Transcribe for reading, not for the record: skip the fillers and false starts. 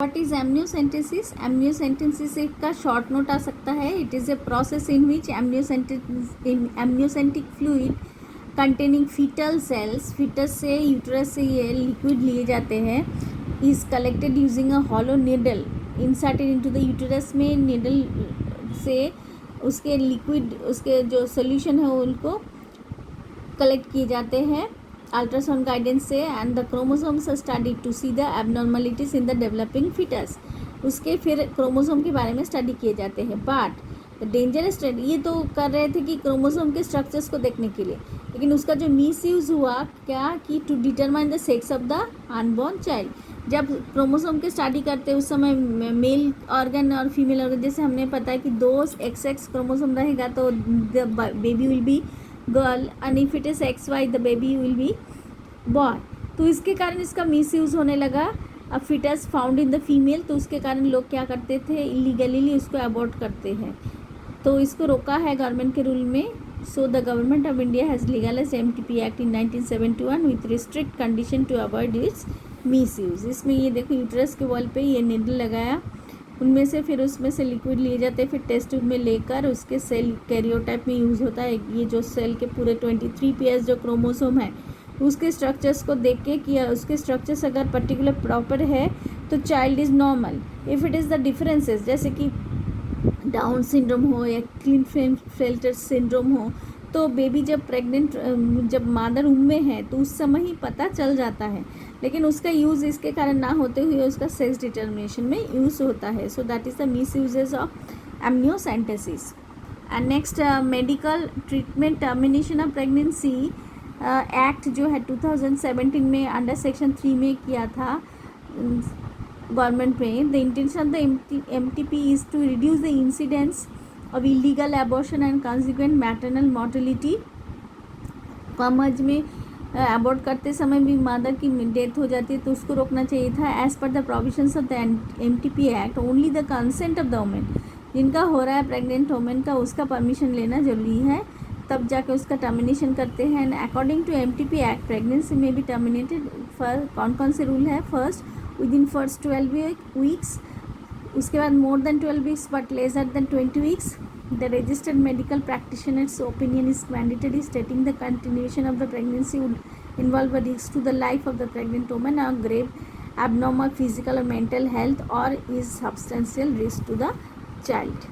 What is amniocentesis? Amniocentesis का short note आ सकता है. It is a process in which amniocentic fluid containing fetal cells, fetus से uterus से ये liquid लिए जाते हैं, is collected using a hollow needle inserted into the uterus. में needle से उसके लिक्विड, उसके जो सोल्यूशन है उनको कलेक्ट किए जाते हैं अल्ट्रासाउंड गाइडेंस से. And the chromosomes are studied to see the abnormalities in the developing foetus. उसके फिर क्रोमोसोम के बारे में स्टडी किए जाते हैं. बट द डेंजरस स्टडी ये तो कर रहे थे कि क्रोमोसोम के स्ट्रक्चर्स को देखने के लिए, लेकिन उसका जो मिस यूज़ हुआ क्या कि to determine the sex of the unborn child. जब क्रोमोसोम के स्टडी करते उस समय मेल ऑर्गन और फीमेल ऑर्गन, जैसे हमने पता है कि दो XX क्रोमोसोम रहेगा तो the baby will be girl and if it is XY the baby will be boy. तो इसके कारण इसका मिस यूज़ होने लगा. अब foetus found in the female, तो उसके कारण लोग क्या करते थे, इलीगली उसको अबॉर्ट करते हैं. तो इसको रोका है गवर्नमेंट के रूल में. So the government of India has legalised MTP act in 1971 with restrict condition to avoid its misuse. इसमें ये देखो यूट्रस के वॉल पे ये निडल लगाया, उनमें से फिर उसमें से लिक्विड लिए जाते हैं, फिर टेस्ट ट्यूब में लेकर उसके सेल कैरियोटाइप में यूज़ होता है. ये जो सेल के पूरे 23 पेयर्स जो क्रोमोसोम है उसके स्ट्रक्चर्स को देख के कि उसके स्ट्रक्चर्स अगर पर्टिकुलर प्रॉपर है तो child is normal. If it is the differences जैसे कि डाउन सिंड्रोम हो या क्लिनफेल्टर सिंड्रोम हो, तो बेबी जब प्रेग्नेंट, जब मादर उम में है तो उस समय ही पता चल जाता है, लेकिन उसका यूज़ इसके कारण ना होते हुए उसका सेक्स डिटर्मिनेशन में यूज़ होता है. So that is the miss uses of amniocentesis. And next medical treatment termination of pregnancy act जो है 2017 में अंडर सेक्शन 3 में किया था गवर्नमेंट में. The intention of the MTP is to reduce the incidence of illegal abortion and consequent maternal mortality. कम एज में अबॉर्ट करते समय भी मदर की डेथ हो जाती है तो उसको रोकना चाहिए था. As per the provisions of the MTP act only the consent of the women, जिनका हो रहा है प्रेग्नेंट वुमेन का, उसका परमिशन लेना जरूरी है, तब जाके उसका टर्मिनेशन करते हैं. And according to MTP act pregnancy में भी टर्मिनेटेड फॉर कौन कौन से रूल है. First within first 12 weeks, उसके बाद more than 12 weeks but lesser than 20 weeks. The registered medical practitioner's opinion is mandatory stating the continuation of the pregnancy would involve a risk to the life of the pregnant woman और grave abnormal physical or mental health or is substantial risk to the child.